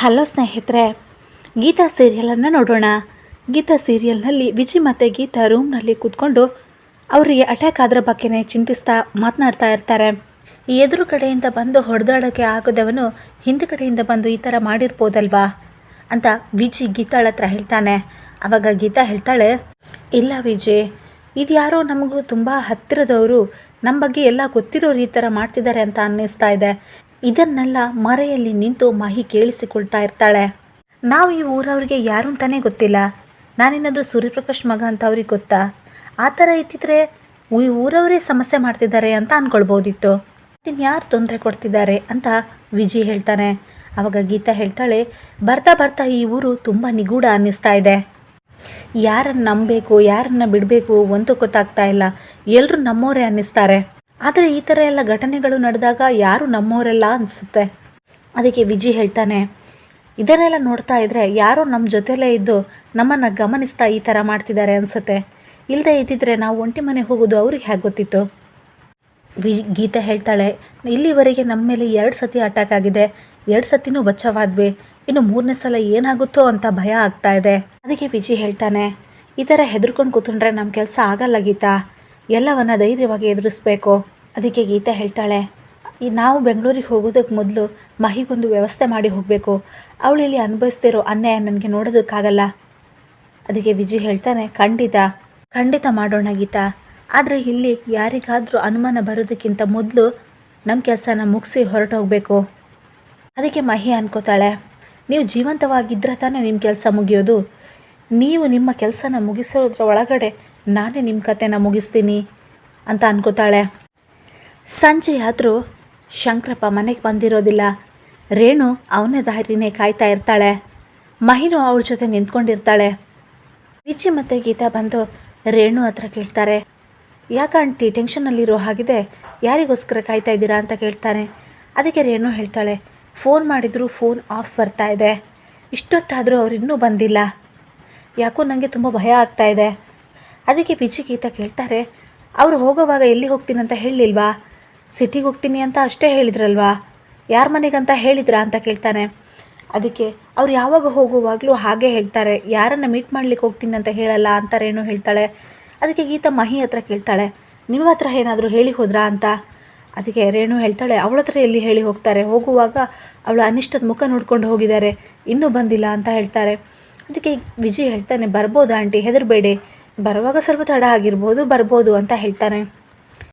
Hello ಸ್ನೇಹಿತರೆ, ಗೀತಾ ಸೀರಿಯಲನ್ನು ನೋಡೋಣ. ಗೀತಾ ಸೀರಿಯಲ್ನಲ್ಲಿ ವಿಜಿ ಮತ್ತು ಗೀತಾ ರೂಮ್ನಲ್ಲಿ ಕೂತ್ಕೊಂಡು ಅವರಿಗೆ ಅಟ್ಯಾಕ್ ಆದ್ರ ಬಗ್ಗೆನೇ ಚಿಂತಿಸ್ತಾ ಮಾತನಾಡ್ತಾ ಇರ್ತಾರೆ. ಎದುರು ಕಡೆಯಿಂದ ಬಂದು ಹೊಡೆದಾಡೋಕ್ಕೆ ಆಗದವನು ಹಿಂದುಗಡೆಯಿಂದ ಬಂದು ಈ ಥರ ಮಾಡಿರ್ಬೋದಲ್ವಾ ಅಂತ ವಿಜಿ ಗೀತಾಳ ಹತ್ರ ಹೇಳ್ತಾನೆ. ಆವಾಗ ಗೀತಾ ಹೇಳ್ತಾಳೆ, ಇಲ್ಲ ವಿಜಯ್, ಇದು ಯಾರೋ ನಮಗೂ ತುಂಬ ಹತ್ತಿರದವರು, ನಮ್ಮ ಬಗ್ಗೆ ಎಲ್ಲ ಗೊತ್ತಿರೋರು ಈ ಥರ ಮಾಡ್ತಿದ್ದಾರೆ ಅಂತ ಅನ್ನಿಸ್ತಾ ಇದೆ. ಇದನ್ನೆಲ್ಲ ಮರೆಯಲ್ಲಿ ನಿಂತು ಮಹಿ ಕೇಳಿಸಿಕೊಳ್ತಾ ಇರ್ತಾಳೆ. ನಾವು ಈ ಊರವ್ರಿಗೆ ಯಾರು ಅಂತಾನೆ ಗೊತ್ತಿಲ್ಲ, ನಾನೇನಾದರೂ ಸೂರ್ಯಪ್ರಕಾಶ್ ಮಗ ಅಂತ ಅವ್ರಿಗೆ ಗೊತ್ತಾ? ಆ ಥರ ಇದ್ದಿದ್ರೆ ಈ ಊರವರೇ ಸಮಸ್ಯೆ ಮಾಡ್ತಿದ್ದಾರೆ ಅಂತ ಅಂದ್ಕೊಳ್ಬೋದಿತ್ತು. ಇನ್ಯಾರು ತೊಂದರೆ ಕೊಡ್ತಿದ್ದಾರೆ ಅಂತ ವಿಜಿ ಹೇಳ್ತಾನೆ. ಆವಾಗ ಗೀತಾ ಹೇಳ್ತಾಳೆ, ಬರ್ತಾ ಬರ್ತಾ ಈ ಊರು ತುಂಬ ನಿಗೂಢ ಅನ್ನಿಸ್ತಾ ಇದೆ. ಯಾರನ್ನು ನಂಬಬೇಕು ಯಾರನ್ನು ಬಿಡಬೇಕು ಒಂದು ಗೊತ್ತಾಗ್ತಾ ಇಲ್ಲ. ಎಲ್ಲರೂ ನಮ್ಮವರೇ ಅನ್ನಿಸ್ತಾರೆ. ಆದರೆ ಈ ಥರ ಎಲ್ಲ ಘಟನೆಗಳು ನಡೆದಾಗ ಯಾರು ನಮ್ಮವರೆಲ್ಲ ಅನಿಸುತ್ತೆ. ಅದಕ್ಕೆ ವಿಜಿ ಹೇಳ್ತಾನೆ, ಇದನ್ನೆಲ್ಲ ನೋಡ್ತಾ ಇದ್ದರೆ ಯಾರೋ ನಮ್ಮ ಜೊತೆಲೇ ಇದ್ದು ನಮ್ಮನ್ನು ಗಮನಿಸ್ತಾ ಈ ಥರ ಮಾಡ್ತಿದ್ದಾರೆ ಅನಿಸುತ್ತೆ. ಇಲ್ಲದೆ ಇದ್ದಿದ್ರೆ ನಾವು ಒಂಟಿ ಮನೆ ಹೋಗೋದು ಅವ್ರಿಗೆ ಹೇಗೆ ಗೊತ್ತಿತ್ತು? ಗೀತಾ ಹೇಳ್ತಾಳೆ, ಇಲ್ಲಿವರೆಗೆ ನಮ್ಮ ಮೇಲೆ 2 ಸತಿ ಅಟ್ಯಾಕ್ ಆಗಿದೆ, 2 ಸತಿನೂ ಬಚಾವಾದ್ವಿ, ಇನ್ನು 3ನೇ ಸಲ ಏನಾಗುತ್ತೋ ಅಂತ ಭಯ ಆಗ್ತಾ ಇದೆ. ಅದಕ್ಕೆ ವಿಜಿ ಹೇಳ್ತಾನೆ, ಈ ಥರ ಹೆದರ್ಕೊಂಡು ಕೂತ್ಕೊಂಡ್ರೆ ನಮ್ಮ ಕೆಲಸ ಆಗಲ್ಲ ಗೀತಾ, ಎಲ್ಲವನ್ನ ಧೈರ್ಯವಾಗಿ ಎದುರಿಸ್ಬೇಕು. ಅದಕ್ಕೆ ಗೀತಾ ಹೇಳ್ತಾಳೆ, ನಾವು ಬೆಂಗಳೂರಿಗೆ ಹೋಗೋದಕ್ಕೆ ಮೊದಲು ಮಹಿಗೊಂದು ವ್ಯವಸ್ಥೆ ಮಾಡಿ ಹೋಗಬೇಕು. ಅವಳು ಇಲ್ಲಿ ಅನುಭವಿಸ್ತಿರೋ ಅನ್ಯಾಯ ನನಗೆ ನೋಡೋದಕ್ಕಾಗಲ್ಲ. ಅದಕ್ಕೆ ವಿಜಿ ಹೇಳ್ತಾನೆ, ಖಂಡಿತ ಮಾಡೋಣ ಗೀತಾ, ಆದರೆ ಇಲ್ಲಿ ಯಾರಿಗಾದರೂ ಅನುಮಾನ ಬರೋದಕ್ಕಿಂತ ಮೊದಲು ನಮ್ಮ ಕೆಲಸನ ಮುಗಿಸಿ ಹೊರಟೋಗಬೇಕು. ಅದಕ್ಕೆ ಮಹಿ ಅನ್ಕೋತಾಳೆ, ನೀವು ಜೀವಂತವಾಗಿದ್ದರೆ ತಾನೇ ನಿಮ್ಮ ಕೆಲಸ ಮುಗಿಯೋದು, ನೀವು ನಿಮ್ಮ ಕೆಲಸನ ಮುಗಿಸೋದ್ರ ಒಳಗಡೆ ನಾನೇ ನಿಮ್ಮ ಕತೆನ ಮುಗಿಸ್ತೀನಿ ಅಂತ ಅನ್ಕೋತಾಳೆ. ಸಂಜೆ ಆದರೂ ಶಂಕರಪ್ಪ ಮನೆಗೆ ಬಂದಿರೋದಿಲ್ಲ. ರೇಣು ಅವನೇ ದಾರಿನೇ ಕಾಯ್ತಾ ಇರ್ತಾಳೆ. ಮಹಿನು ಅವಳ ಜೊತೆ ನಿಂತ್ಕೊಂಡಿರ್ತಾಳೆ. ವಿಜಿ ಮತ್ತು ಗೀತಾ ಬಂದು ರೇಣು ಹತ್ರ ಕೇಳ್ತಾರೆ, ಯಾಕೆ ಆಂಟಿ ಟೆನ್ಷನ್ನಲ್ಲಿರೋ ಹಾಗಿದೆ, ಯಾರಿಗೋಸ್ಕರ ಕಾಯ್ತಾ ಇದ್ದೀರಾ ಅಂತ ಕೇಳ್ತಾನೆ. ಅದಕ್ಕೆ ರೇಣು ಹೇಳ್ತಾಳೆ, ಫೋನ್ ಮಾಡಿದರೂ ಫೋನ್ ಆಫ್ ಬರ್ತಾ ಇದೆ, ಇಷ್ಟೊತ್ತಾದರೂ ಅವ್ರು ಇನ್ನೂ ಬಂದಿಲ್ಲ, ಯಾಕೋ ನನಗೆ ತುಂಬ ಭಯ ಆಗ್ತಾ ಇದೆ. ಅದಕ್ಕೆ ವಿಜಿ ಗೀತಾ ಕೇಳ್ತಾರೆ, ಅವರು ಹೋಗೋವಾಗ ಎಲ್ಲಿ ಹೋಗ್ತೀನಿ ಅಂತ ಹೇಳಲಿಲ್ವಾ? ಸಿಟಿಗೆ ಹೋಗ್ತೀನಿ ಅಂತ ಅಷ್ಟೇ ಹೇಳಿದ್ರಲ್ವಾ, ಯಾರ ಮನೆಗಂತ ಹೇಳಿದ್ರಾ ಅಂತ ಕೇಳ್ತಾನೆ. ಅದಕ್ಕೆ ಅವ್ರು ಯಾವಾಗ ಹೋಗುವಾಗಲೂ ಹಾಗೆ ಹೇಳ್ತಾರೆ, ಯಾರನ್ನು ಮೀಟ್ ಮಾಡ್ಲಿಕ್ಕೆ ಹೋಗ್ತೀನಿ ಅಂತ ಹೇಳಲ್ಲ ಅಂತ ರೇಣು ಹೇಳ್ತಾಳೆ. ಅದಕ್ಕೆ ಗೀತಾ ಮಹಿ ಹತ್ರ ಕೇಳ್ತಾಳೆ, ನಿಮ್ಮ ಹತ್ರ ಏನಾದರೂ ಹೇಳಿ ಹೋದ್ರಾ ಅಂತ. ಅದಕ್ಕೆ ರೇಣು ಹೇಳ್ತಾಳೆ, ಅವಳ ಹತ್ರ ಎಲ್ಲಿ ಹೇಳಿ ಹೋಗ್ತಾರೆ, ಹೋಗುವಾಗ ಅವಳ ಅನಿಷ್ಟದ ಮುಖ ನೋಡ್ಕೊಂಡು ಹೋಗಿದ್ದಾರೆ, ಇನ್ನೂ ಬಂದಿಲ್ಲ ಅಂತ ಹೇಳ್ತಾರೆ. ಅದಕ್ಕೆ ವಿಜಯ್ ಹೇಳ್ತಾನೆ, ಬರ್ಬೋದು ಆಂಟಿ, ಹೆದರಬೇಡಿ, ಬರುವಾಗ ಸ್ವಲ್ಪ ತಡ ಆಗಿರ್ಬೋದು, ಬರ್ಬೋದು ಅಂತ ಹೇಳ್ತಾನೆ.